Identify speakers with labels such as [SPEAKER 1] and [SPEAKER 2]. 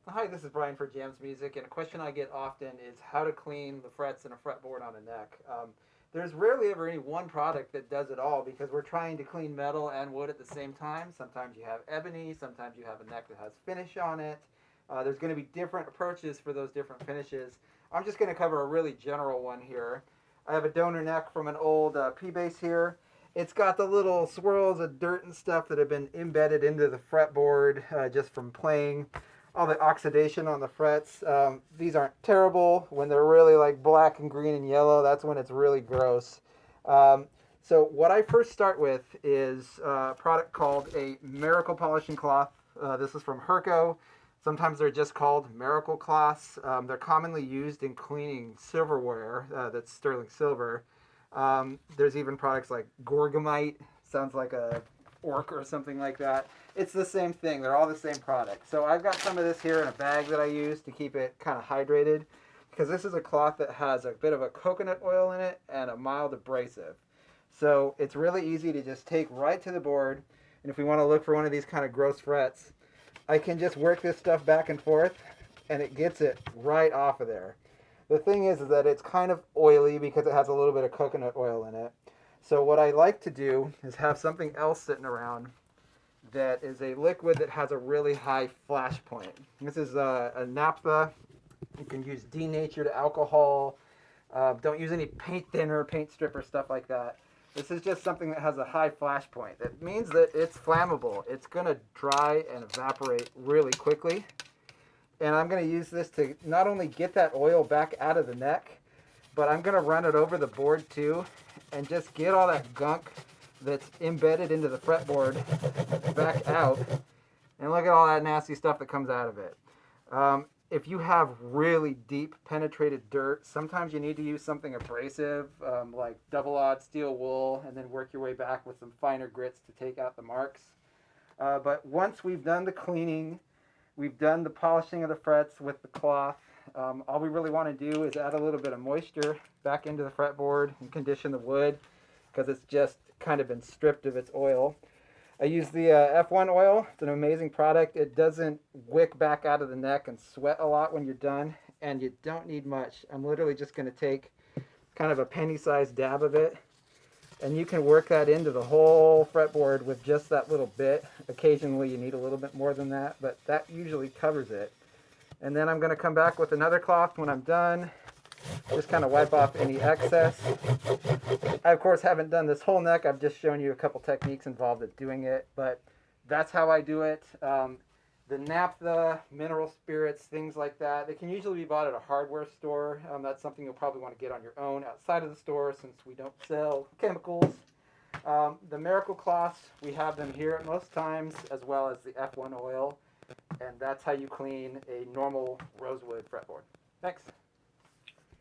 [SPEAKER 1] Hi, this is Brian for Jams Music, and a question I get often is how to clean the frets in a fretboard on a neck. There's rarely ever any one product that does it all because we're trying to clean metal and wood at the same time. Sometimes you have ebony, sometimes you have a neck that has finish on it. There's going to be different approaches for those different finishes. I'm just going to cover a really general one here. I have a donor neck from an old P-bass here. It's got the little swirls of dirt and stuff that have been embedded into the fretboard just from playing all the oxidation on the frets. These aren't terrible. When they're really like black and green and yellow, that's when it's really gross. So what I first start with is a product called a Miracle Polishing Cloth. This is from Herco. Sometimes they're just called Miracle Cloths. They're commonly used in cleaning silverware that's sterling silver. There's even products like Gorgamite. Sounds like a orc or something like that. It's the same thing. They're all the same product. So I've got some of this here in a bag that I use to keep it kind of hydrated because this is a cloth that has a bit of a coconut oil in it and a mild abrasive. So it's really easy to just take right to the board. And if we want to look for one of these kind of gross frets, I can just work this stuff back and forth and it gets it right off of there. The thing is that it's kind of oily because it has a little bit of coconut oil in it. So what I like to do is have something else sitting around that is a liquid that has a really high flash point. This is a naphtha. You can use denatured alcohol. Don't use any paint thinner, paint stripper, stuff like that. This is just something that has a high flash point. That means that it's flammable. It's going to dry and evaporate really quickly. And I'm going to use this to not only get that oil back out of the neck, but I'm going to run it over the board too and just get all that gunk that's embedded into the fretboard back out. And look at all that nasty stuff that comes out of it. If you have really deep penetrated dirt, sometimes you need to use something abrasive like double-aught steel wool and then work your way back with some finer grits to take out the marks. But once we've done the cleaning, we've done the polishing of the frets with the cloth, all we really want to do is add a little bit of moisture back into the fretboard and condition the wood because it's just kind of been stripped of its oil. I use the F1 oil. It's an amazing product. It doesn't wick back out of the neck and sweat a lot when you're done, and you don't need much. I'm literally just going to take kind of a penny-sized dab of it, and you can work that into the whole fretboard with just that little bit. Occasionally you need a little bit more than that, but that usually covers it. And then I'm going to come back with another cloth when I'm done. Just kind of wipe off any excess. I, of course, haven't done this whole neck. I've just shown you a couple techniques involved with doing it, but that's how I do it. The naphtha, mineral spirits, things like that, they can usually be bought at a hardware store. That's something you'll probably want to get on your own outside of the store since we don't sell chemicals. The Miracle Cloths, we have them here at most times, as well as the F1 oil, and that's how you clean a normal Rosewood fretboard. Thanks.